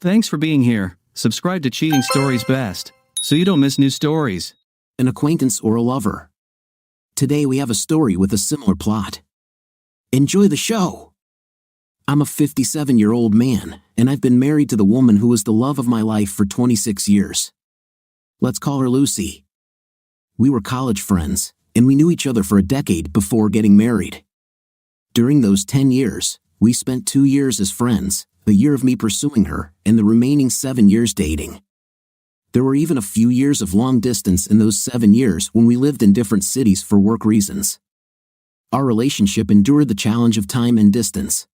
Thanks for being here. Subscribe to Cheating Stories Best, so you don't miss new stories. An acquaintance or a lover. Today we have a story with a similar plot. Enjoy the show! I'm a 57-year-old man, and I've been married to the woman who was the love of my life for 26 years. Let's call her Lucy. We were college friends, and we knew each other for a decade before getting married. During those 10 years, we spent 2 years as friends, a year of me pursuing her, and the remaining 7 years dating. There were even a few years of long distance in those 7 years when we lived in different cities for work reasons. Our relationship endured the challenge of time and distance.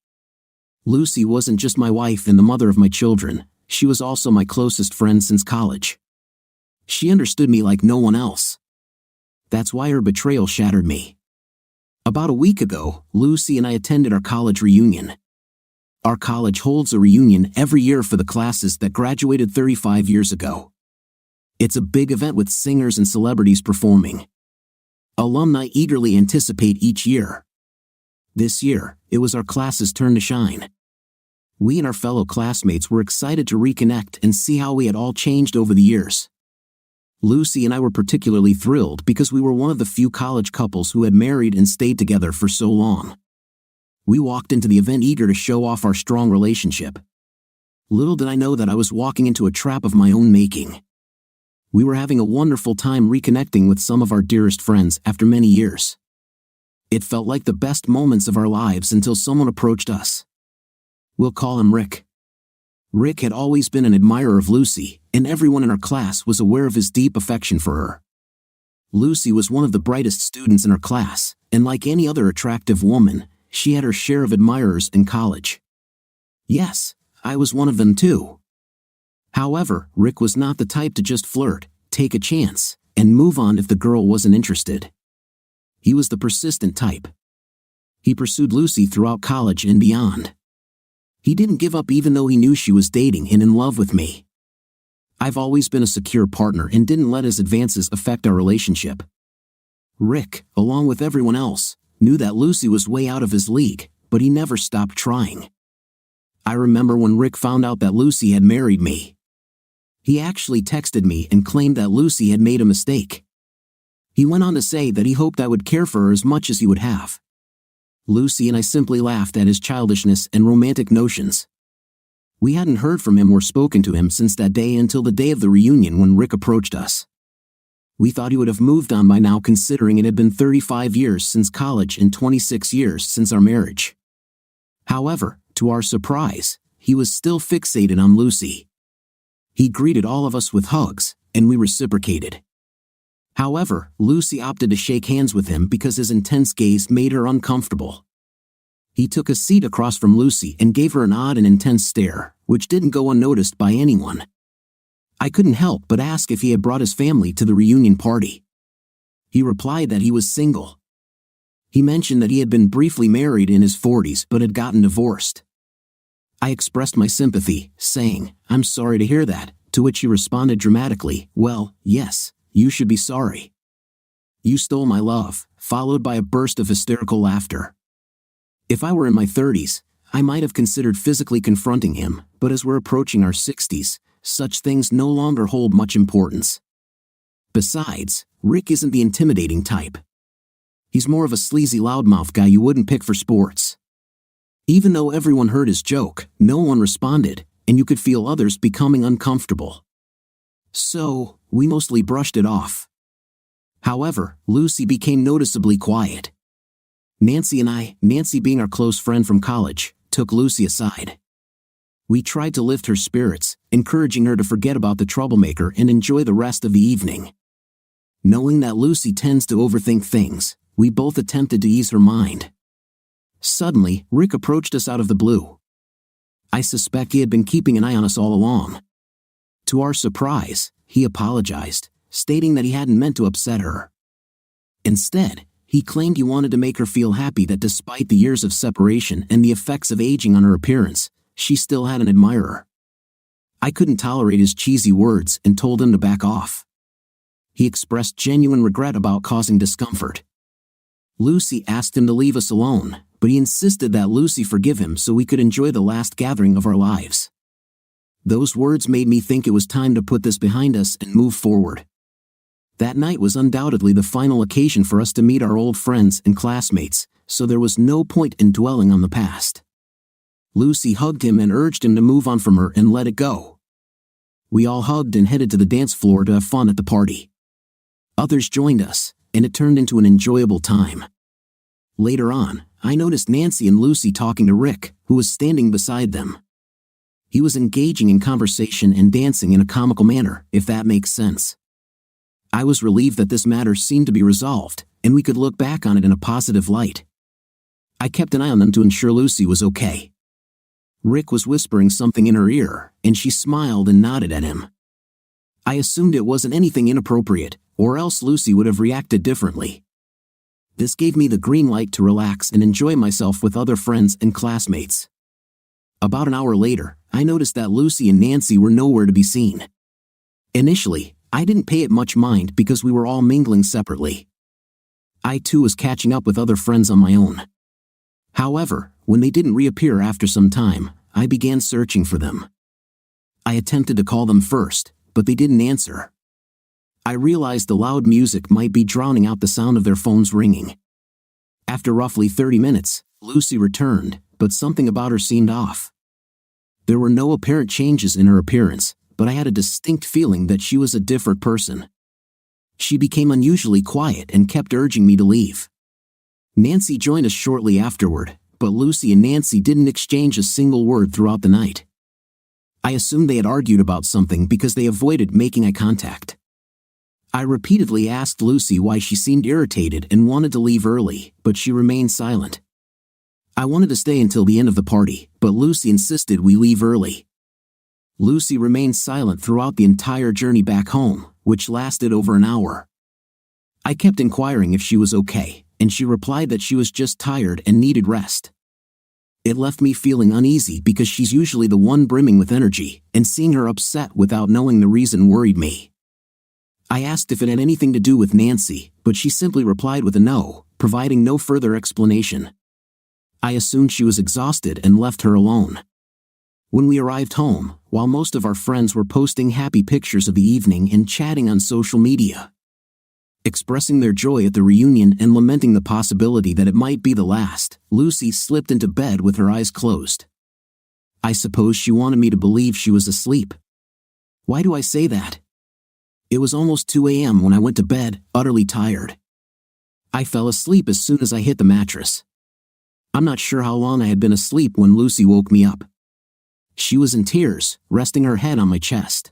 Lucy wasn't just my wife and the mother of my children, she was also my closest friend since college. She understood me like no one else. That's why her betrayal shattered me. About a week ago, Lucy and I attended our college reunion. Our college holds a reunion every year for the classes that graduated 35 years ago. It's a big event with singers and celebrities performing. Alumni eagerly anticipate each year. This year, it was our class's turn to shine. We and our fellow classmates were excited to reconnect and see how we had all changed over the years. Lucy and I were particularly thrilled because we were one of the few college couples who had married and stayed together for so long. We walked into the event eager to show off our strong relationship. Little did I know that I was walking into a trap of my own making. We were having a wonderful time reconnecting with some of our dearest friends after many years. It felt like the best moments of our lives until someone approached us. We'll call him Rick. Rick had always been an admirer of Lucy, and everyone in our class was aware of his deep affection for her. Lucy was one of the brightest students in our class, and like any other attractive woman, she had her share of admirers in college. Yes, I was one of them too. However, Rick was not the type to just flirt, take a chance, and move on if the girl wasn't interested. He was the persistent type. He pursued Lucy throughout college and beyond. He didn't give up even though he knew she was dating and in love with me. I've always been a secure partner and didn't let his advances affect our relationship. Rick, along with everyone else, knew that Lucy was way out of his league, but he never stopped trying. I remember when Rick found out that Lucy had married me. He actually texted me and claimed that Lucy had made a mistake. He went on to say that he hoped I would care for her as much as he would have. Lucy and I simply laughed at his childishness and romantic notions. We hadn't heard from him or spoken to him since that day until the day of the reunion when Rick approached us. We thought he would have moved on by now considering it had been 35 years since college and 26 years since our marriage. However, to our surprise, he was still fixated on Lucy. He greeted all of us with hugs, and we reciprocated. However, Lucy opted to shake hands with him because his intense gaze made her uncomfortable. He took a seat across from Lucy and gave her an odd and intense stare, which didn't go unnoticed by anyone. I couldn't help but ask if he had brought his family to the reunion party. He replied that he was single. He mentioned that he had been briefly married in his 40s but had gotten divorced. I expressed my sympathy, saying, "I'm sorry to hear that," to which he responded dramatically, "Well, yes, you should be sorry. You stole my love," followed by a burst of hysterical laughter. If I were in my 30s, I might have considered physically confronting him, but as we're approaching our 60s, such things no longer hold much importance. Besides, Rick isn't the intimidating type. He's more of a sleazy loudmouth guy you wouldn't pick for sports. Even though everyone heard his joke, no one responded, and you could feel others becoming uncomfortable. So, we mostly brushed it off. However, Lucy became noticeably quiet. Nancy and I, Nancy being our close friend from college, took Lucy aside. We tried to lift her spirits, encouraging her to forget about the troublemaker and enjoy the rest of the evening. Knowing that Lucy tends to overthink things, we both attempted to ease her mind. Suddenly, Rick approached us out of the blue. I suspect he had been keeping an eye on us all along. To our surprise, he apologized, stating that he hadn't meant to upset her. Instead, he claimed he wanted to make her feel happy that despite the years of separation and the effects of aging on her appearance, she still had an admirer. I couldn't tolerate his cheesy words and told him to back off. He expressed genuine regret about causing discomfort. Lucy asked him to leave us alone, but he insisted that Lucy forgive him so we could enjoy the last gathering of our lives. Those words made me think it was time to put this behind us and move forward. That night was undoubtedly the final occasion for us to meet our old friends and classmates, so there was no point in dwelling on the past. Lucy hugged him and urged him to move on from her and let it go. We all hugged and headed to the dance floor to have fun at the party. Others joined us, and it turned into an enjoyable time. Later on, I noticed Nancy and Lucy talking to Rick, who was standing beside them. He was engaging in conversation and dancing in a comical manner, if that makes sense. I was relieved that this matter seemed to be resolved, and we could look back on it in a positive light. I kept an eye on them to ensure Lucy was okay. Rick was whispering something in her ear, and she smiled and nodded at him. I assumed it wasn't anything inappropriate, or else Lucy would have reacted differently. This gave me the green light to relax and enjoy myself with other friends and classmates. About an hour later, I noticed that Lucy and Nancy were nowhere to be seen. Initially, I didn't pay it much mind because we were all mingling separately. I too was catching up with other friends on my own. However, when they didn't reappear after some time, I began searching for them. I attempted to call them first, but they didn't answer. I realized the loud music might be drowning out the sound of their phones ringing. After roughly 30 minutes, Lucy returned, but something about her seemed off. There were no apparent changes in her appearance, but I had a distinct feeling that she was a different person. She became unusually quiet and kept urging me to leave. Nancy joined us shortly afterward, but Lucy and Nancy didn't exchange a single word throughout the night. I assumed they had argued about something because they avoided making eye contact. I repeatedly asked Lucy why she seemed irritated and wanted to leave early, but she remained silent. I wanted to stay until the end of the party, but Lucy insisted we leave early. Lucy remained silent throughout the entire journey back home, which lasted over an hour. I kept inquiring if she was okay, and she replied that she was just tired and needed rest. It left me feeling uneasy because she's usually the one brimming with energy, and seeing her upset without knowing the reason worried me. I asked if it had anything to do with Nancy, but she simply replied with a no, providing no further explanation. I assumed she was exhausted and left her alone. When we arrived home, while most of our friends were posting happy pictures of the evening and chatting on social media, expressing their joy at the reunion and lamenting the possibility that it might be the last, Lucy slipped into bed with her eyes closed. I suppose she wanted me to believe she was asleep. Why do I say that? It was almost 2 a.m. when I went to bed, utterly tired. I fell asleep as soon as I hit the mattress. I'm not sure how long I had been asleep when Lucy woke me up. She was in tears, resting her head on my chest.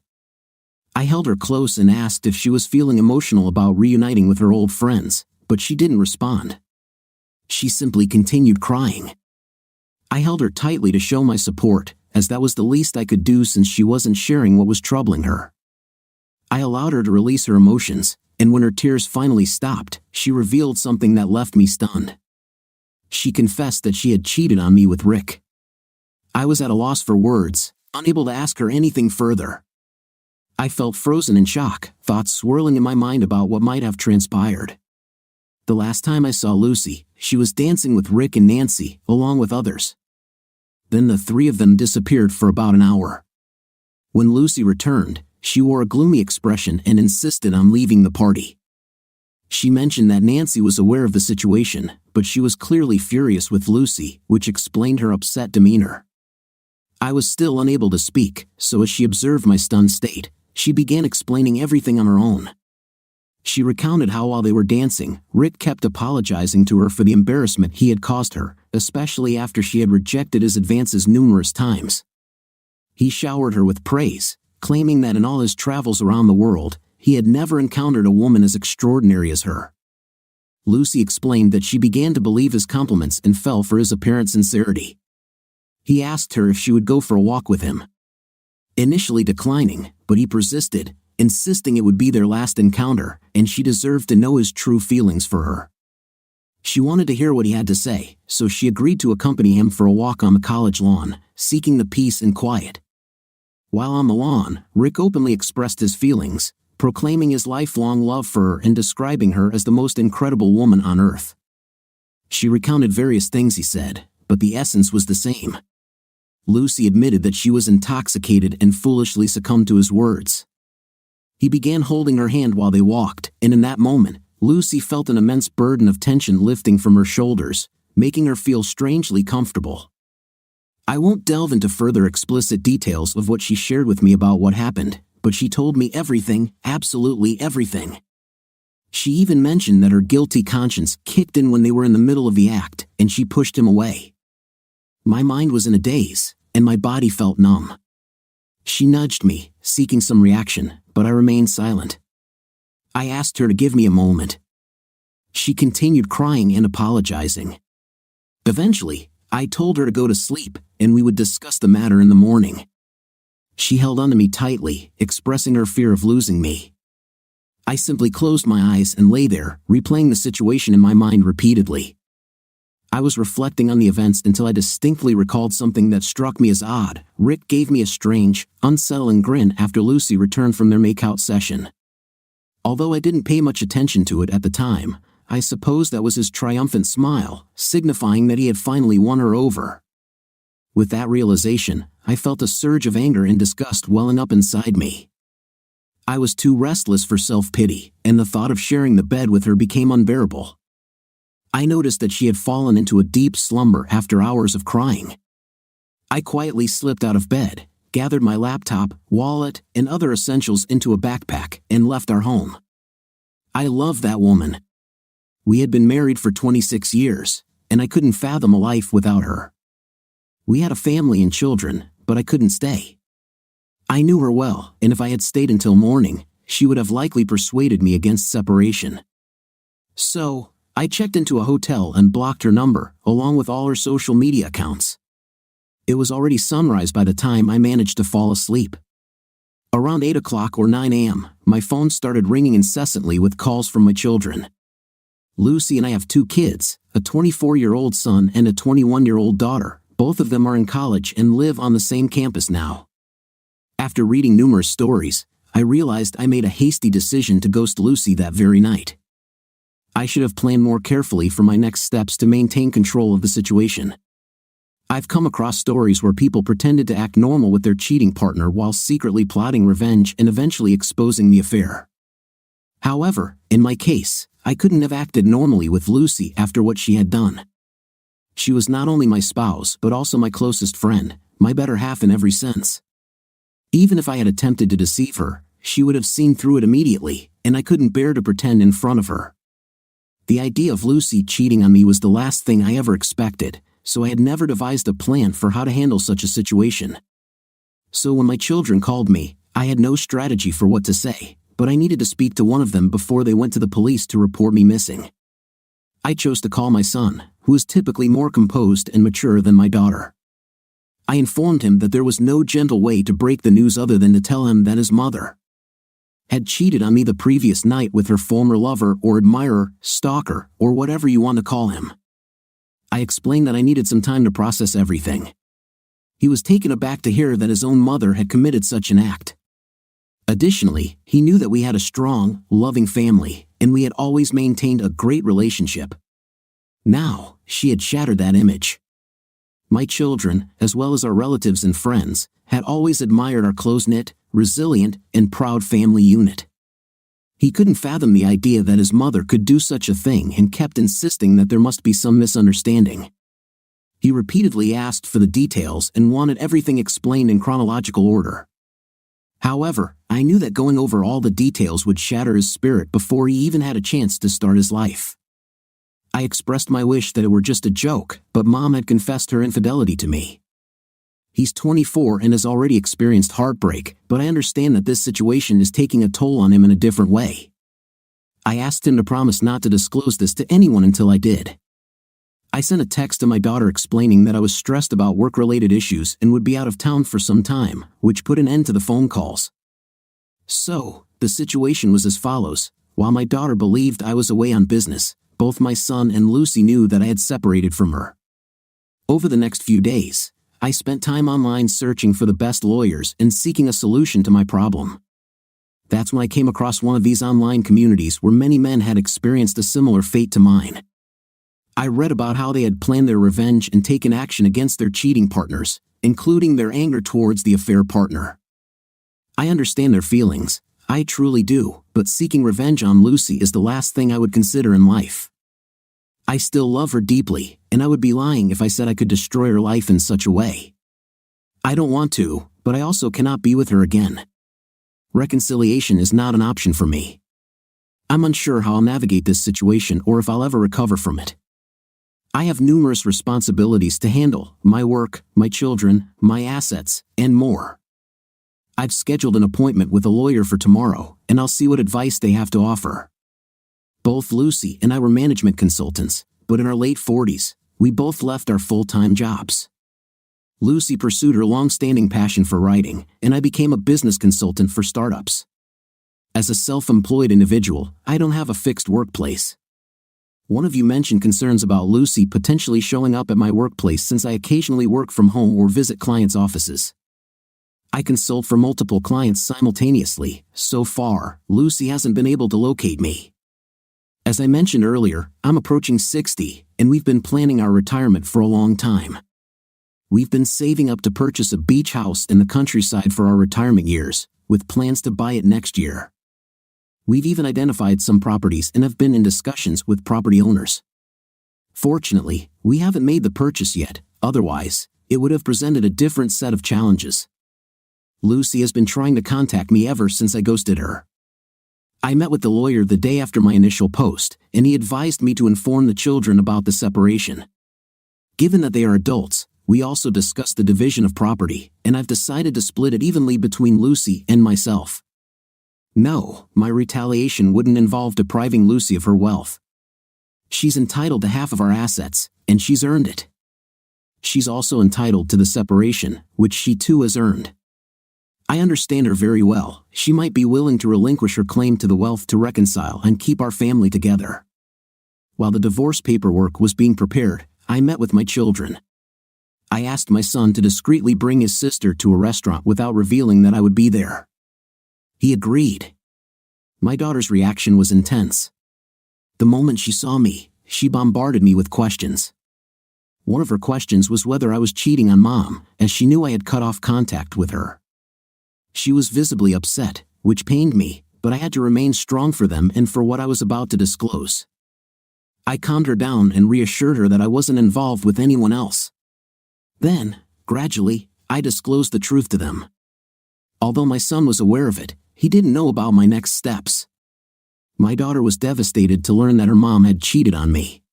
I held her close and asked if she was feeling emotional about reuniting with her old friends, but she didn't respond. She simply continued crying. I held her tightly to show my support, as that was the least I could do since she wasn't sharing what was troubling her. I allowed her to release her emotions, and when her tears finally stopped, she revealed something that left me stunned. She confessed that she had cheated on me with Rick. I was at a loss for words, unable to ask her anything further. I felt frozen in shock, thoughts swirling in my mind about what might have transpired. The last time I saw Lucy, she was dancing with Rick and Nancy, along with others. Then the three of them disappeared for about an hour. When Lucy returned, she wore a gloomy expression and insisted on leaving the party. She mentioned that Nancy was aware of the situation, but she was clearly furious with Lucy, which explained her upset demeanor. I was still unable to speak, so as she observed my stunned state, she began explaining everything on her own. She recounted how while they were dancing, Rick kept apologizing to her for the embarrassment he had caused her, especially after she had rejected his advances numerous times. He showered her with praise, claiming that in all his travels around the world, he had never encountered a woman as extraordinary as her. Lucy explained that she began to believe his compliments and fell for his apparent sincerity. He asked her if she would go for a walk with him. Initially declining, but he persisted, insisting it would be their last encounter, and she deserved to know his true feelings for her. She wanted to hear what he had to say, so she agreed to accompany him for a walk on the college lawn, seeking the peace and quiet. While on the lawn, Rick openly expressed his feelings, proclaiming his lifelong love for her and describing her as the most incredible woman on earth. She recounted various things he said, but the essence was the same. Lucy admitted that she was intoxicated and foolishly succumbed to his words. He began holding her hand while they walked, and in that moment, Lucy felt an immense burden of tension lifting from her shoulders, making her feel strangely comfortable. I won't delve into further explicit details of what she shared with me about what happened, but she told me everything, absolutely everything. She even mentioned that her guilty conscience kicked in when they were in the middle of the act, and she pushed him away. My mind was in a daze, and my body felt numb. She nudged me, seeking some reaction, but I remained silent. I asked her to give me a moment. She continued crying and apologizing. Eventually, I told her to go to sleep, and we would discuss the matter in the morning. She held onto me tightly, expressing her fear of losing me. I simply closed my eyes and lay there, replaying the situation in my mind repeatedly. I was reflecting on the events until I distinctly recalled something that struck me as odd. Rick gave me a strange, unsettling grin after Lucy returned from their makeout session. Although I didn't pay much attention to it at the time, I suppose that was his triumphant smile, signifying that he had finally won her over. With that realization, I felt a surge of anger and disgust welling up inside me. I was too restless for self-pity, and the thought of sharing the bed with her became unbearable. I noticed that she had fallen into a deep slumber after hours of crying. I quietly slipped out of bed, gathered my laptop, wallet, and other essentials into a backpack, and left our home. I loved that woman. We had been married for 26 years, and I couldn't fathom a life without her. We had a family and children, but I couldn't stay. I knew her well, and if I had stayed until morning, she would have likely persuaded me against separation. So, I checked into a hotel and blocked her number, along with all her social media accounts. It was already sunrise by the time I managed to fall asleep. Around 8 o'clock or 9 a.m., my phone started ringing incessantly with calls from my children. Lucy and I have 2 kids, a 24-year-old son and a 21-year-old daughter. Both of them are in college and live on the same campus now. After reading numerous stories, I realized I made a hasty decision to ghost Lucy that very night. I should have planned more carefully for my next steps to maintain control of the situation. I've come across stories where people pretended to act normal with their cheating partner while secretly plotting revenge and eventually exposing the affair. However, in my case, I couldn't have acted normally with Lucy after what she had done. She was not only my spouse but also my closest friend, my better half in every sense. Even if I had attempted to deceive her, she would have seen through it immediately, and I couldn't bear to pretend in front of her. The idea of Lucy cheating on me was the last thing I ever expected, so I had never devised a plan for how to handle such a situation. So when my children called me, I had no strategy for what to say, but I needed to speak to one of them before they went to the police to report me missing. I chose to call my son, who is typically more composed and mature than my daughter. I informed him that there was no gentle way to break the news other than to tell him that his mother had cheated on me the previous night with her former lover or admirer, stalker, or whatever you want to call him. I explained that I needed some time to process everything. He was taken aback to hear that his own mother had committed such an act. Additionally, he knew that we had a strong, loving family, and we had always maintained a great relationship. Now, she had shattered that image. My children, as well as our relatives and friends, had always admired our close-knit, resilient, and proud family unit. He couldn't fathom the idea that his mother could do such a thing and kept insisting that there must be some misunderstanding. He repeatedly asked for the details and wanted everything explained in chronological order. However, I knew that going over all the details would shatter his spirit before he even had a chance to start his life. I expressed my wish that it were just a joke, but Mom had confessed her infidelity to me. He's 24 and has already experienced heartbreak, but I understand that this situation is taking a toll on him in a different way. I asked him to promise not to disclose this to anyone until I did. I sent a text to my daughter explaining that I was stressed about work-related issues and would be out of town for some time, which put an end to the phone calls. So, the situation was as follows. While my daughter believed I was away on business, both my son and Lucy knew that I had separated from her. Over the next few days, I spent time online searching for the best lawyers and seeking a solution to my problem. That's when I came across one of these online communities where many men had experienced a similar fate to mine. I read about how they had planned their revenge and taken action against their cheating partners, including their anger towards the affair partner. I understand their feelings, I truly do, but seeking revenge on Lucy is the last thing I would consider in life. I still love her deeply, and I would be lying if I said I could destroy her life in such a way. I don't want to, but I also cannot be with her again. Reconciliation is not an option for me. I'm unsure how I'll navigate this situation or if I'll ever recover from it. I have numerous responsibilities to handle: my work, my children, my assets, and more. I've scheduled an appointment with a lawyer for tomorrow, and I'll see what advice they have to offer. Both Lucy and I were management consultants, but in our late 40s, we both left our full-time jobs. Lucy pursued her long-standing passion for writing, and I became a business consultant for startups. As a self-employed individual, I don't have a fixed workplace. One of you mentioned concerns about Lucy potentially showing up at my workplace since I occasionally work from home or visit clients' offices. I consult for multiple clients simultaneously. So far, Lucy hasn't been able to locate me. As I mentioned earlier, I'm approaching 60, and we've been planning our retirement for a long time. We've been saving up to purchase a beach house in the countryside for our retirement years, with plans to buy it next year. We've even identified some properties and have been in discussions with property owners. Fortunately, we haven't made the purchase yet, otherwise, it would have presented a different set of challenges. Lucy has been trying to contact me ever since I ghosted her. I met with the lawyer the day after my initial post, and he advised me to inform the children about the separation. Given that they are adults, we also discussed the division of property, and I've decided to split it evenly between Lucy and myself. No, my retaliation wouldn't involve depriving Lucy of her wealth. She's entitled to half of our assets, and she's earned it. She's also entitled to the separation, which she too has earned. I understand her very well. She might be willing to relinquish her claim to the wealth to reconcile and keep our family together. While the divorce paperwork was being prepared, I met with my children. I asked my son to discreetly bring his sister to a restaurant without revealing that I would be there. He agreed. My daughter's reaction was intense. The moment she saw me, she bombarded me with questions. One of her questions was whether I was cheating on Mom, as she knew I had cut off contact with her. She was visibly upset, which pained me, but I had to remain strong for them and for what I was about to disclose. I calmed her down and reassured her that I wasn't involved with anyone else. Then, gradually, I disclosed the truth to them. Although my son was aware of it, he didn't know about my next steps. My daughter was devastated to learn that her mom had cheated on me.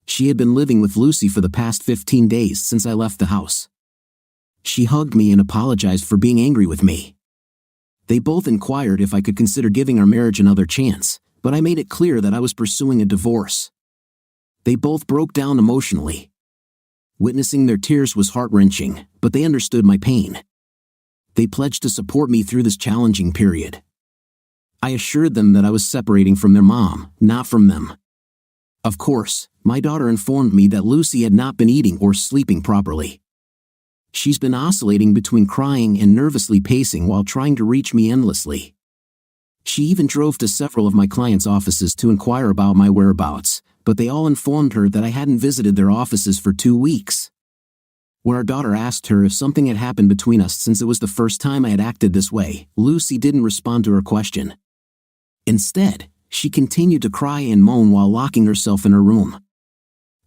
She had been living with Lucy for the past 15 days since I left the house. She hugged me and apologized for being angry with me. They both inquired if I could consider giving our marriage another chance, but I made it clear that I was pursuing a divorce. They both broke down emotionally. Witnessing their tears was heart-wrenching, but they understood my pain. They pledged to support me through this challenging period. I assured them that I was separating from their mom, not from them. Of course, my daughter informed me that Lucy had not been eating or sleeping properly. She's been oscillating between crying and nervously pacing while trying to reach me endlessly. She even drove to several of my clients' offices to inquire about my whereabouts, but they all informed her that I hadn't visited their offices for 2 weeks. When our daughter asked her if something had happened between us since it was the first time I had acted this way, Lucy didn't respond to her question. Instead, she continued to cry and moan while locking herself in her room.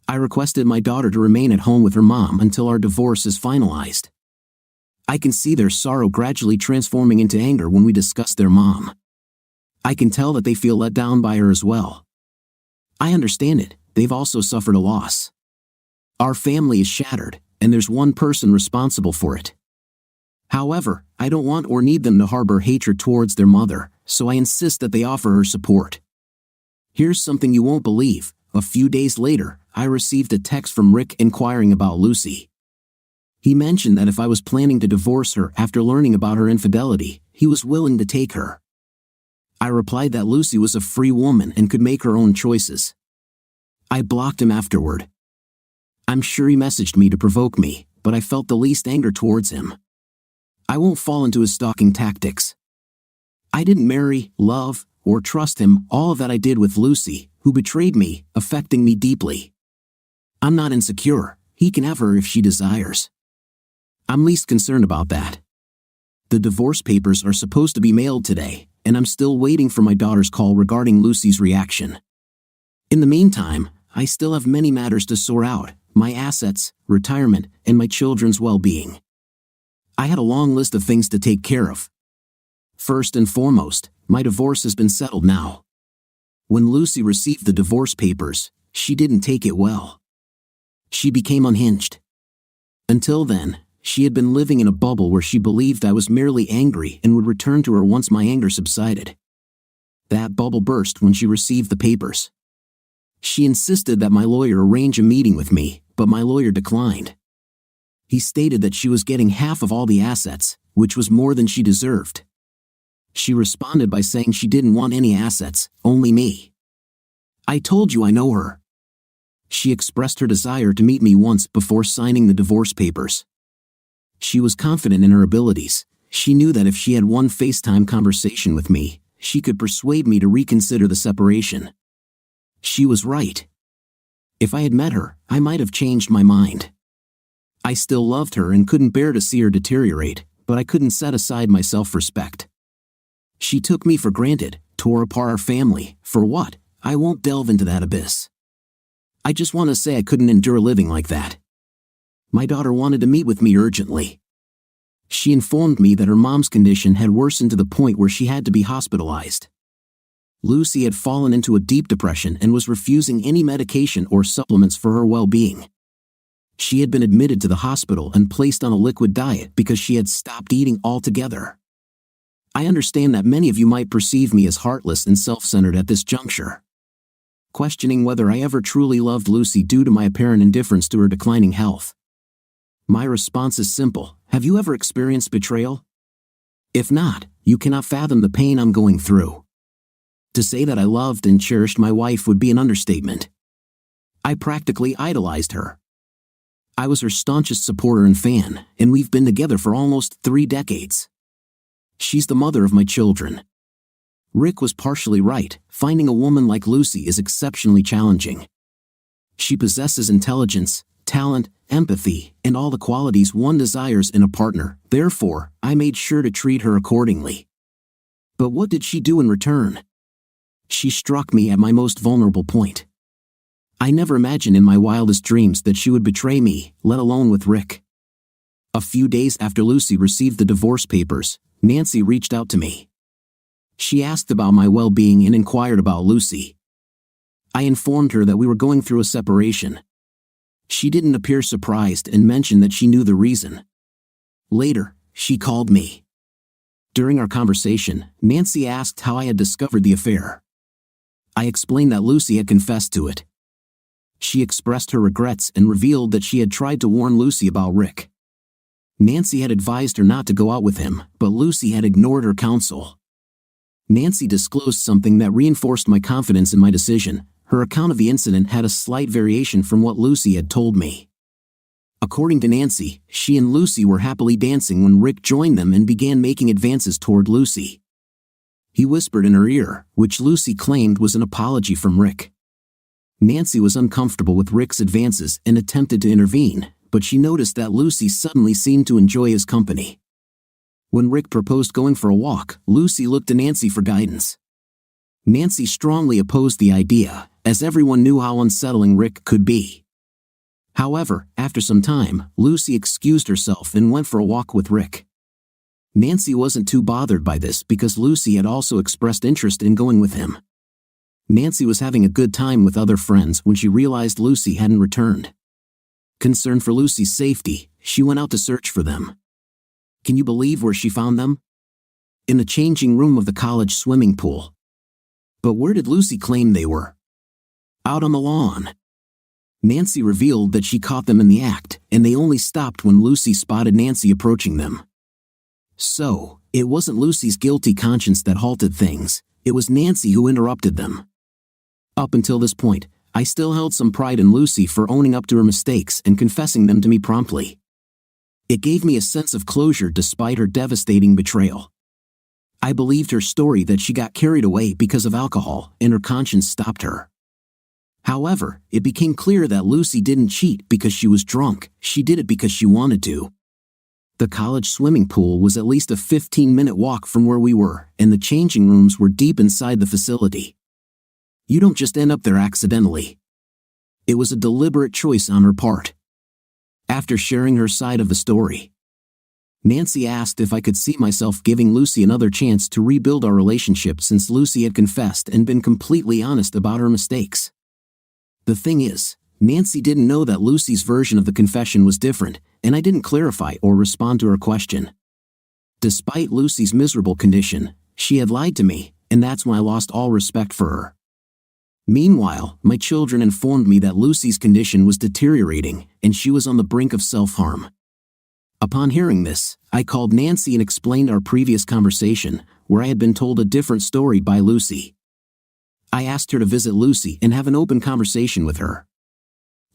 I requested my daughter to remain at home with her mom until our divorce is finalized. I can see their sorrow gradually transforming into anger when we discuss their mom. I can tell that they feel let down by her as well. I understand it, they've also suffered a loss. Our family is shattered, and there's one person responsible for it. However, I don't want or need them to harbor hatred towards their mother, so I insist that they offer her support. Here's something you won't believe. A few days later, I received a text from Rick inquiring about Lucy. He mentioned that if I was planning to divorce her after learning about her infidelity, he was willing to take her. I replied that Lucy was a free woman and could make her own choices. I blocked him afterward. I'm sure he messaged me to provoke me, but I felt the least anger towards him. I won't fall into his stalking tactics. I didn't marry, love, or trust him. All of that I did with Lucy, who betrayed me, affecting me deeply. I'm not insecure. He can have her if she desires. I'm least concerned about that. The divorce papers are supposed to be mailed today, and I'm still waiting for my daughter's call regarding Lucy's reaction. In the meantime, I still have many matters to sort out: my assets, retirement, and my children's well-being. I had a long list of things to take care of. First and foremost, my divorce has been settled now. When Lucy received the divorce papers, she didn't take it well. She became unhinged. Until then, she had been living in a bubble where she believed I was merely angry and would return to her once my anger subsided. That bubble burst when she received the papers. She insisted that my lawyer arrange a meeting with me, but my lawyer declined. He stated that she was getting half of all the assets, which was more than she deserved. She responded by saying she didn't want any assets, only me. I told you I know her. She expressed her desire to meet me once before signing the divorce papers. She was confident in her abilities. She knew that if she had one FaceTime conversation with me, she could persuade me to reconsider the separation. She was right. If I had met her, I might have changed my mind. I still loved her and couldn't bear to see her deteriorate, but I couldn't set aside my self-respect. She took me for granted, tore apart our family. For what? I won't delve into that abyss. I just want to say I couldn't endure living like that. My daughter wanted to meet with me urgently. She informed me that her mom's condition had worsened to the point where she had to be hospitalized. Lucy had fallen into a deep depression and was refusing any medication or supplements for her well-being. She had been admitted to the hospital and placed on a liquid diet because she had stopped eating altogether. I understand that many of you might perceive me as heartless and self-centered at this juncture, questioning whether I ever truly loved Lucy due to my apparent indifference to her declining health. My response is simple: have you ever experienced betrayal? If not, you cannot fathom the pain I'm going through. To say that I loved and cherished my wife would be an understatement. I practically idolized her. I was her staunchest supporter and fan, and we've been together for almost 3 decades. She's the mother of my children. Rick was partially right. Finding a woman like Lucy is exceptionally challenging. She possesses intelligence, talent, empathy, and all the qualities one desires in a partner. Therefore, I made sure to treat her accordingly. But what did she do in return? She struck me at my most vulnerable point. I never imagined in my wildest dreams that she would betray me, let alone with Rick. A few days after Lucy received the divorce papers, Nancy reached out to me. She asked about my well-being and inquired about Lucy. I informed her that we were going through a separation. She didn't appear surprised and mentioned that she knew the reason. Later, she called me. During our conversation, Nancy asked how I had discovered the affair. I explained that Lucy had confessed to it. She expressed her regrets and revealed that she had tried to warn Lucy about Rick. Nancy had advised her not to go out with him, but Lucy had ignored her counsel. Nancy disclosed something that reinforced my confidence in my decision. Her account of the incident had a slight variation from what Lucy had told me. According to Nancy, she and Lucy were happily dancing when Rick joined them and began making advances toward Lucy. He whispered in her ear, which Lucy claimed was an apology from Rick. Nancy was uncomfortable with Rick's advances and attempted to intervene, but she noticed that Lucy suddenly seemed to enjoy his company. When Rick proposed going for a walk, Lucy looked to Nancy for guidance. Nancy strongly opposed the idea, as everyone knew how unsettling Rick could be. However, after some time, Lucy excused herself and went for a walk with Rick. Nancy wasn't too bothered by this because Lucy had also expressed interest in going with him. Nancy was having a good time with other friends when she realized Lucy hadn't returned. Concerned for Lucy's safety, she went out to search for them. Can you believe where she found them? In the changing room of the college swimming pool. But where did Lucy claim they were? Out on the lawn. Nancy revealed that she caught them in the act, and they only stopped when Lucy spotted Nancy approaching them. So, it wasn't Lucy's guilty conscience that halted things, it was Nancy who interrupted them. Up until this point, I still held some pride in Lucy for owning up to her mistakes and confessing them to me promptly. It gave me a sense of closure despite her devastating betrayal. I believed her story that she got carried away because of alcohol and her conscience stopped her. However, it became clear that Lucy didn't cheat because she was drunk, she did it because she wanted to. The college swimming pool was at least a 15-minute walk from where we were, and the changing rooms were deep inside the facility. You don't just end up there accidentally. It was a deliberate choice on her part. After sharing her side of the story, Nancy asked if I could see myself giving Lucy another chance to rebuild our relationship since Lucy had confessed and been completely honest about her mistakes. The thing is, Nancy didn't know that Lucy's version of the confession was different, and I didn't clarify or respond to her question. Despite Lucy's miserable condition, she had lied to me, and that's when I lost all respect for her. Meanwhile, my children informed me that Lucy's condition was deteriorating, and she was on the brink of self-harm. Upon hearing this, I called Nancy and explained our previous conversation, where I had been told a different story by Lucy. I asked her to visit Lucy and have an open conversation with her.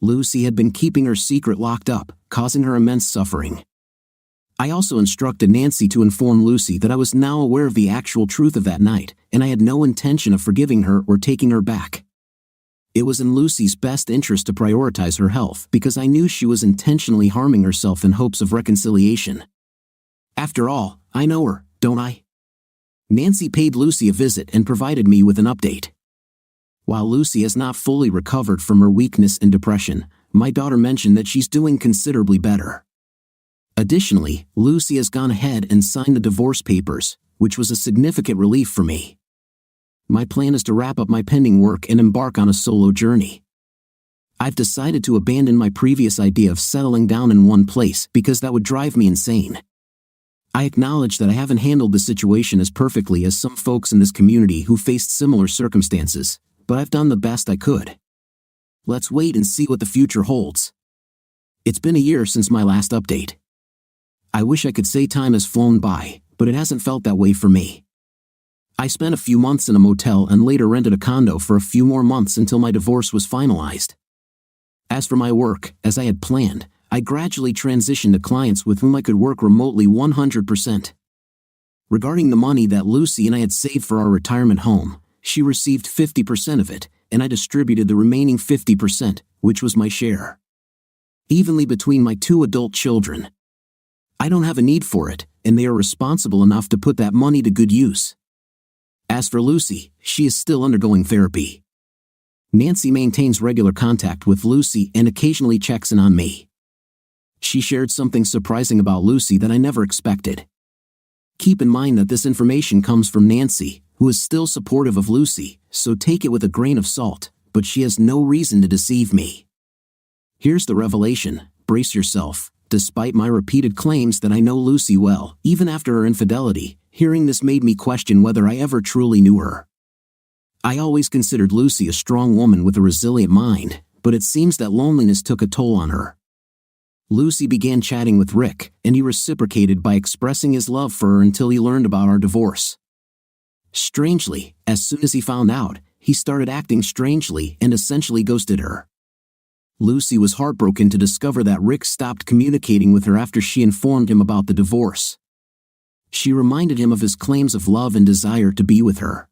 Lucy had been keeping her secret locked up, causing her immense suffering. I also instructed Nancy to inform Lucy that I was now aware of the actual truth of that night, and I had no intention of forgiving her or taking her back. It was in Lucy's best interest to prioritize her health because I knew she was intentionally harming herself in hopes of reconciliation. After all, I know her, don't I? Nancy paid Lucy a visit and provided me with an update. While Lucy has not fully recovered from her weakness and depression, my daughter mentioned that she's doing considerably better. Additionally, Lucy has gone ahead and signed the divorce papers, which was a significant relief for me. My plan is to wrap up my pending work and embark on a solo journey. I've decided to abandon my previous idea of settling down in one place because that would drive me insane. I acknowledge that I haven't handled the situation as perfectly as some folks in this community who faced similar circumstances, but I've done the best I could. Let's wait and see what the future holds. It's been a year since my last update. I wish I could say time has flown by, but it hasn't felt that way for me. I spent a few months in a motel and later rented a condo for a few more months until my divorce was finalized. As for my work, as I had planned, I gradually transitioned to clients with whom I could work remotely 100%. Regarding the money that Lucy and I had saved for our retirement home, she received 50% of it, and I distributed the remaining 50%, which was my share, evenly between my 2 adult children. I don't have a need for it, and they are responsible enough to put that money to good use. As for Lucy, she is still undergoing therapy. Nancy maintains regular contact with Lucy and occasionally checks in on me. She shared something surprising about Lucy that I never expected. Keep in mind that this information comes from Nancy, who is still supportive of Lucy, so take it with a grain of salt, but she has no reason to deceive me. Here's the revelation, brace yourself. Despite my repeated claims that I know Lucy well, even after her infidelity, hearing this made me question whether I ever truly knew her. I always considered Lucy a strong woman with a resilient mind, but it seems that loneliness took a toll on her. Lucy began chatting with Rick, and he reciprocated by expressing his love for her until he learned about our divorce. Strangely, as soon as he found out, he started acting strangely and essentially ghosted her. Lucy was heartbroken to discover that Rick stopped communicating with her after she informed him about the divorce. She reminded him of his claims of love and desire to be with her.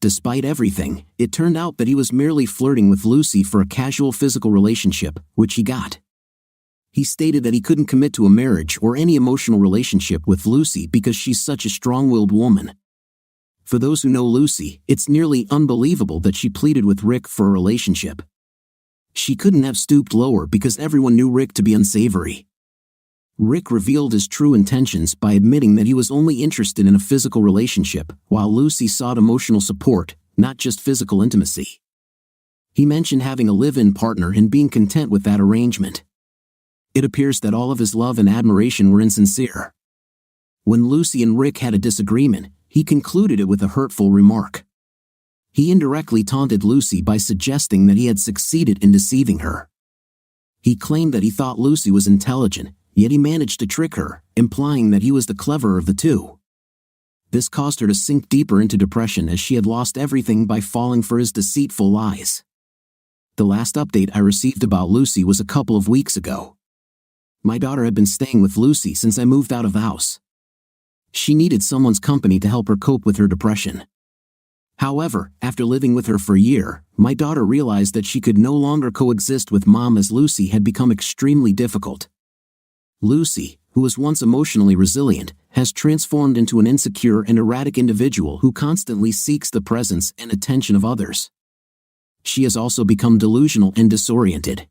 Despite everything, it turned out that he was merely flirting with Lucy for a casual physical relationship, which he got. He stated that he couldn't commit to a marriage or any emotional relationship with Lucy because she's such a strong-willed woman. For those who know Lucy, it's nearly unbelievable that she pleaded with Rick for a relationship. She couldn't have stooped lower because everyone knew Rick to be unsavory. Rick revealed his true intentions by admitting that he was only interested in a physical relationship, while Lucy sought emotional support, not just physical intimacy. He mentioned having a live-in partner and being content with that arrangement. It appears that all of his love and admiration were insincere. When Lucy and Rick had a disagreement, he concluded it with a hurtful remark. He indirectly taunted Lucy by suggesting that he had succeeded in deceiving her. He claimed that he thought Lucy was intelligent, yet he managed to trick her, implying that he was the cleverer of the two. This caused her to sink deeper into depression as she had lost everything by falling for his deceitful lies. The last update I received about Lucy was a couple of weeks ago. My daughter had been staying with Lucy since I moved out of the house. She needed someone's company to help her cope with her depression. However, after living with her for a year, my daughter realized that she could no longer coexist with Mom as Lucy had become extremely difficult. Lucy, who was once emotionally resilient, has transformed into an insecure and erratic individual who constantly seeks the presence and attention of others. She has also become delusional and disoriented.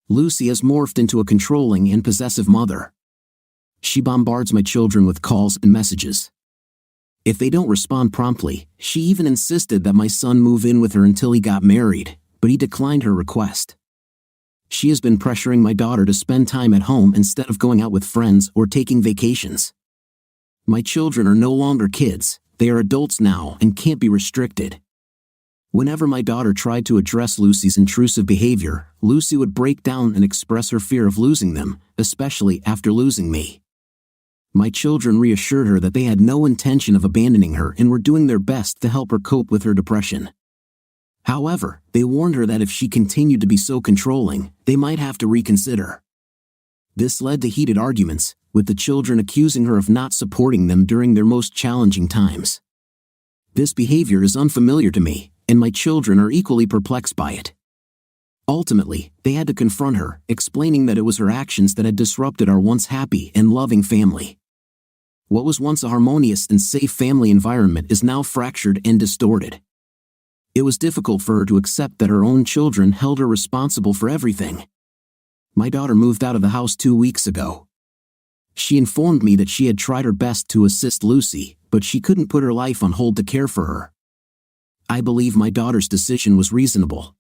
Lucy has morphed into a controlling and possessive mother. She bombards my children with calls and messages. If they don't respond promptly, she even insisted that my son move in with her until he got married, but he declined her request. She has been pressuring my daughter to spend time at home instead of going out with friends or taking vacations. My children are no longer kids, they are adults now and can't be restricted. Whenever my daughter tried to address Lucy's intrusive behavior, Lucy would break down and express her fear of losing them, especially after losing me. My children reassured her that they had no intention of abandoning her and were doing their best to help her cope with her depression. However, they warned her that if she continued to be so controlling, they might have to reconsider. This led to heated arguments, with the children accusing her of not supporting them during their most challenging times. This behavior is unfamiliar to me, and my children are equally perplexed by it. Ultimately, they had to confront her, explaining that it was her actions that had disrupted our once happy and loving family. What was once a harmonious and safe family environment is now fractured and distorted. It was difficult for her to accept that her own children held her responsible for everything. My daughter moved out of the house 2 weeks ago. She informed me that she had tried her best to assist Lucy, but she couldn't put her life on hold to care for her. I believe my daughter's decision was reasonable.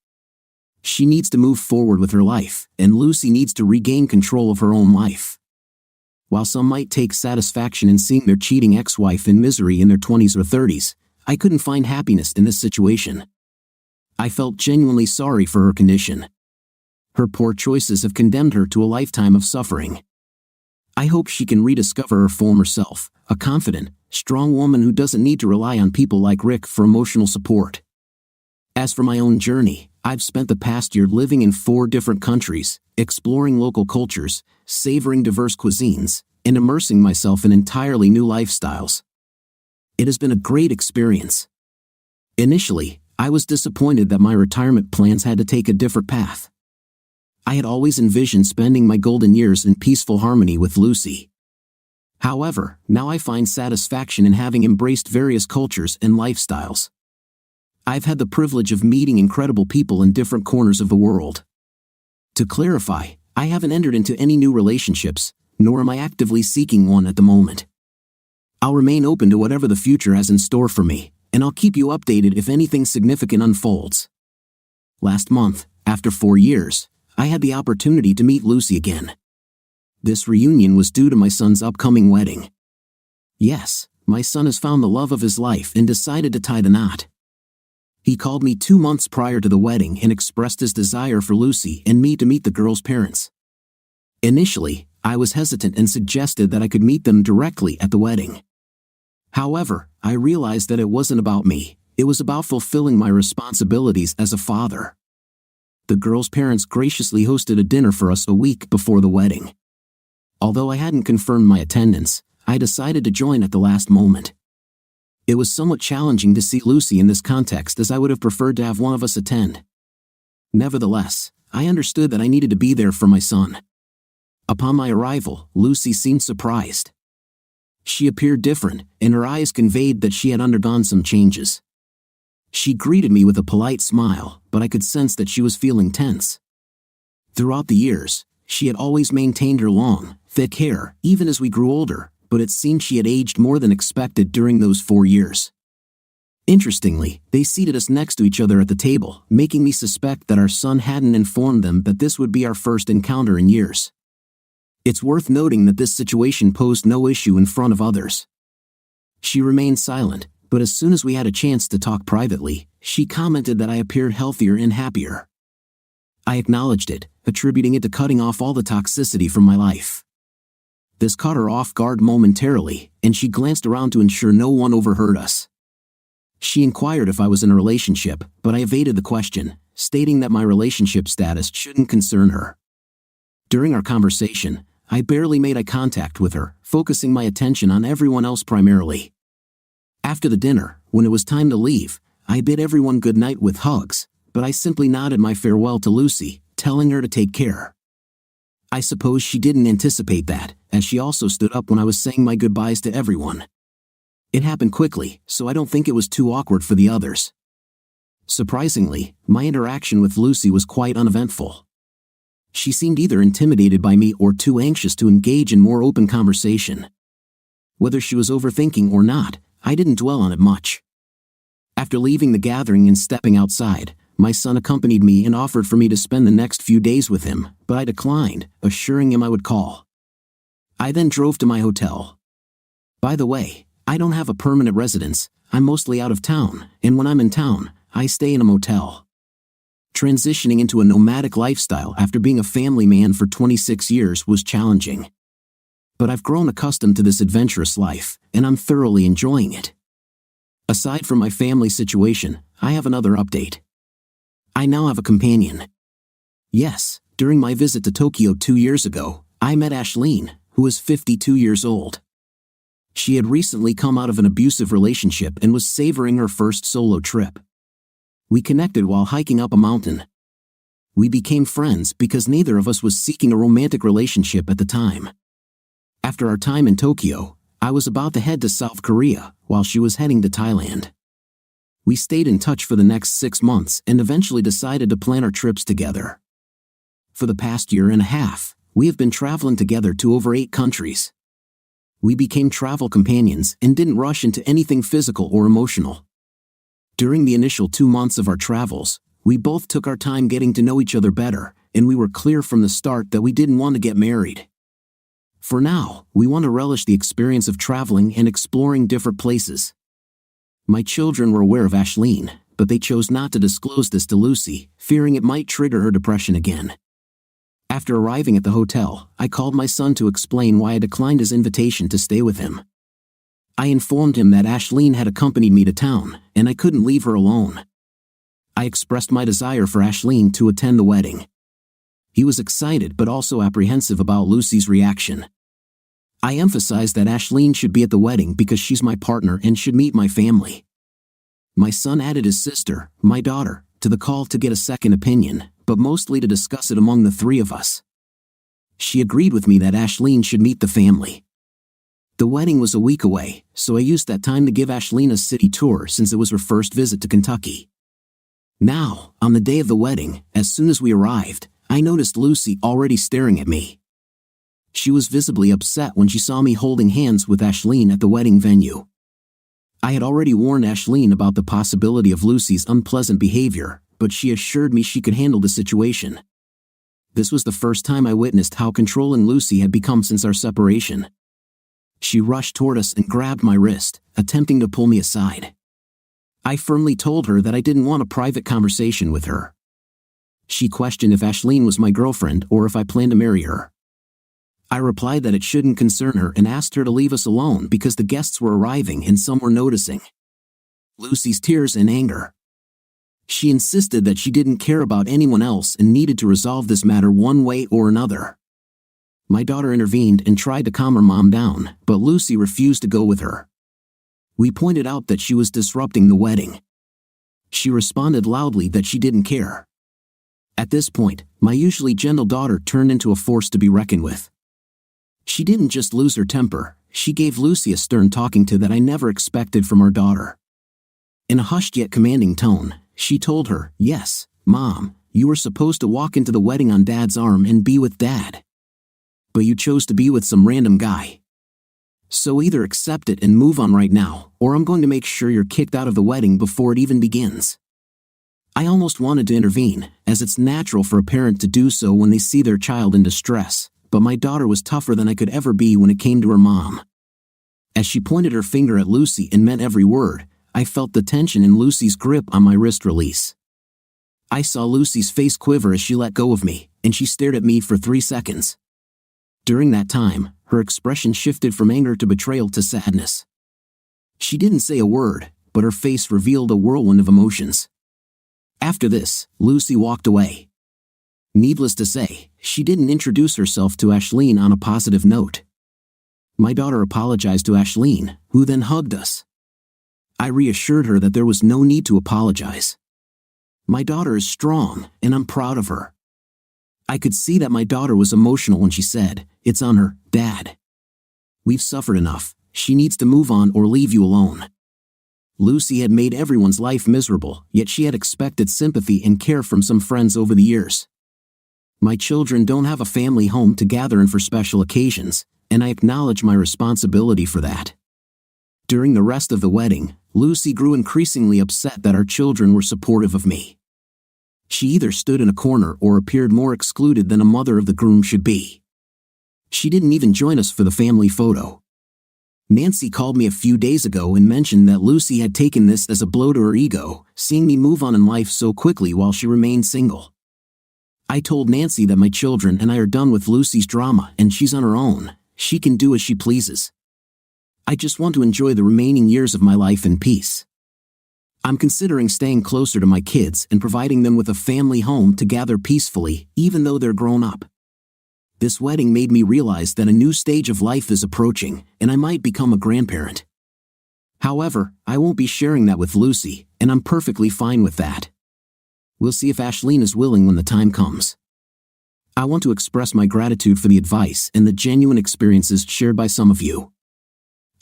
She needs to move forward with her life, and Lucy needs to regain control of her own life. While some might take satisfaction in seeing their cheating ex-wife in misery in their 20s or 30s, I couldn't find happiness in this situation. I felt genuinely sorry for her condition. Her poor choices have condemned her to a lifetime of suffering. I hope she can rediscover her former self, a confident, strong woman who doesn't need to rely on people like Rick for emotional support. As for my own journey, I've spent the past year living in 4 different countries, exploring local cultures, savoring diverse cuisines, and immersing myself in entirely new lifestyles. It has been a great experience. Initially, I was disappointed that my retirement plans had to take a different path. I had always envisioned spending my golden years in peaceful harmony with Lucy. However, now I find satisfaction in having embraced various cultures and lifestyles. I've had the privilege of meeting incredible people in different corners of the world. To clarify, I haven't entered into any new relationships, nor am I actively seeking one at the moment. I'll remain open to whatever the future has in store for me, and I'll keep you updated if anything significant unfolds. Last month, after 4 years, I had the opportunity to meet Lucy again. This reunion was due to my son's upcoming wedding. Yes, my son has found the love of his life and decided to tie the knot. He called me 2 months prior to the wedding and expressed his desire for Lucy and me to meet the girl's parents. Initially, I was hesitant and suggested that I could meet them directly at the wedding. However, I realized that it wasn't about me, it was about fulfilling my responsibilities as a father. The girl's parents graciously hosted a dinner for us a week before the wedding. Although I hadn't confirmed my attendance, I decided to join at the last moment. It was somewhat challenging to see Lucy in this context, as I would have preferred to have one of us attend. Nevertheless, I understood that I needed to be there for my son. Upon my arrival, Lucy seemed surprised. She appeared different, and her eyes conveyed that she had undergone some changes. She greeted me with a polite smile, but I could sense that she was feeling tense. Throughout the years, she had always maintained her long, thick hair, even as we grew older, but it seemed she had aged more than expected during those 4 years. Interestingly, they seated us next to each other at the table, making me suspect that our son hadn't informed them that this would be our first encounter in years. It's worth noting that this situation posed no issue in front of others. She remained silent, but as soon as we had a chance to talk privately, she commented that I appeared healthier and happier. I acknowledged it, attributing it to cutting off all the toxicity from my life. This caught her off guard momentarily, and she glanced around to ensure no one overheard us. She inquired if I was in a relationship, but I evaded the question, stating that my relationship status shouldn't concern her. During our conversation, I barely made eye contact with her, focusing my attention on everyone else primarily. After the dinner, when it was time to leave, I bid everyone good night with hugs, but I simply nodded my farewell to Lucy, telling her to take care. I suppose she didn't anticipate that, as she also stood up when I was saying my goodbyes to everyone. It happened quickly, so I don't think it was too awkward for the others. Surprisingly, my interaction with Lucy was quite uneventful. She seemed either intimidated by me or too anxious to engage in more open conversation. Whether she was overthinking or not, I didn't dwell on it much. After leaving the gathering and stepping outside, my son accompanied me and offered for me to spend the next few days with him, but I declined, assuring him I would call. I then drove to my hotel. By the way, I don't have a permanent residence, I'm mostly out of town, and when I'm in town, I stay in a motel. Transitioning into a nomadic lifestyle after being a family man for 26 years was challenging. But I've grown accustomed to this adventurous life, and I'm thoroughly enjoying it. Aside from my family situation, I have another update. I now have a companion. Yes, during my visit to Tokyo 2 years ago, I met Ashleen, who is 52 years old. She had recently come out of an abusive relationship and was savoring her first solo trip. We connected while hiking up a mountain. We became friends because neither of us was seeking a romantic relationship at the time. After our time in Tokyo, I was about to head to South Korea, while she was heading to Thailand. We stayed in touch for the next 6 months and eventually decided to plan our trips together. For the past year and a half, we have been traveling together to over 8 countries. We became travel companions and didn't rush into anything physical or emotional. During the initial 2 months of our travels, we both took our time getting to know each other better, and we were clear from the start that we didn't want to get married. For now, we want to relish the experience of traveling and exploring different places. My children were aware of Ashleen, but they chose not to disclose this to Lucy, fearing it might trigger her depression again. After arriving at the hotel, I called my son to explain why I declined his invitation to stay with him. I informed him that Ashleen had accompanied me to town, and I couldn't leave her alone. I expressed my desire for Ashleen to attend the wedding. He was excited but also apprehensive about Lucy's reaction. I emphasized that Ashleen should be at the wedding because she's my partner and should meet my family. My son added his sister, my daughter, to the call to get a second opinion, but mostly to discuss it among the 3 of us. She agreed with me that Ashleen should meet the family. The wedding was a week away, so I used that time to give Ashleen a city tour since it was her first visit to Kentucky. Now, on the day of the wedding, as soon as we arrived, I noticed Lucy already staring at me. She was visibly upset when she saw me holding hands with Ashleen at the wedding venue. I had already warned Ashleen about the possibility of Lucy's unpleasant behavior, but she assured me she could handle the situation. This was the first time I witnessed how controlling Lucy had become since our separation. She rushed toward us and grabbed my wrist, attempting to pull me aside. I firmly told her that I didn't want a private conversation with her. She questioned if Ashleen was my girlfriend or if I planned to marry her. I replied that it shouldn't concern her and asked her to leave us alone because the guests were arriving and some were noticing Lucy's tears and anger. She insisted that she didn't care about anyone else and needed to resolve this matter one way or another. My daughter intervened and tried to calm her mom down, but Lucy refused to go with her. We pointed out that she was disrupting the wedding. She responded loudly that she didn't care. At this point, my usually gentle daughter turned into a force to be reckoned with. She didn't just lose her temper, she gave Lucy a stern talking to that I never expected from our daughter. In a hushed yet commanding tone, she told her, "Yes, Mom, you were supposed to walk into the wedding on Dad's arm and be with Dad. But you chose to be with some random guy. So either accept it and move on right now, or I'm going to make sure you're kicked out of the wedding before it even begins." I almost wanted to intervene, as it's natural for a parent to do so when they see their child in distress, but my daughter was tougher than I could ever be when it came to her mom. As she pointed her finger at Lucy and meant every word, I felt the tension in Lucy's grip on my wrist release. I saw Lucy's face quiver as she let go of me, and she stared at me for 3 seconds. During that time, her expression shifted from anger to betrayal to sadness. She didn't say a word, but her face revealed a whirlwind of emotions. After this, Lucy walked away. Needless to say, she didn't introduce herself to Ashleen on a positive note. My daughter apologized to Ashleen, who then hugged us. I reassured her that there was no need to apologize. My daughter is strong, and I'm proud of her. I could see that my daughter was emotional when she said, "It's on her, Dad. We've suffered enough. She needs to move on or leave you alone." Lucy had made everyone's life miserable, yet she had expected sympathy and care from some friends over the years. My children don't have a family home to gather in for special occasions, and I acknowledge my responsibility for that. During the rest of the wedding, Lucy grew increasingly upset that our children were supportive of me. She either stood in a corner or appeared more excluded than a mother of the groom should be. She didn't even join us for the family photo. Nancy called me a few days ago and mentioned that Lucy had taken this as a blow to her ego, seeing me move on in life so quickly while she remained single. I told Nancy that my children and I are done with Lucy's drama and she's on her own. She can do as she pleases. I just want to enjoy the remaining years of my life in peace. I'm considering staying closer to my kids and providing them with a family home to gather peacefully, even though they're grown up. This wedding made me realize that a new stage of life is approaching, and I might become a grandparent. However, I won't be sharing that with Lucy, and I'm perfectly fine with that. We'll see if Ashleen is willing when the time comes. I want to express my gratitude for the advice and the genuine experiences shared by some of you.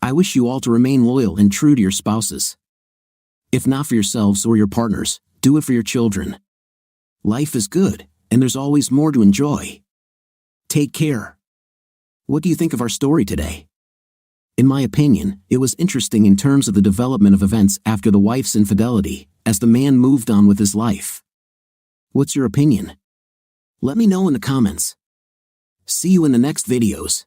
I wish you all to remain loyal and true to your spouses. If not for yourselves or your partners, do it for your children. Life is good, and there's always more to enjoy. Take care. What do you think of our story today? In my opinion, it was interesting in terms of the development of events after the wife's infidelity, as the man moved on with his life. What's your opinion? Let me know in the comments. See you in the next videos.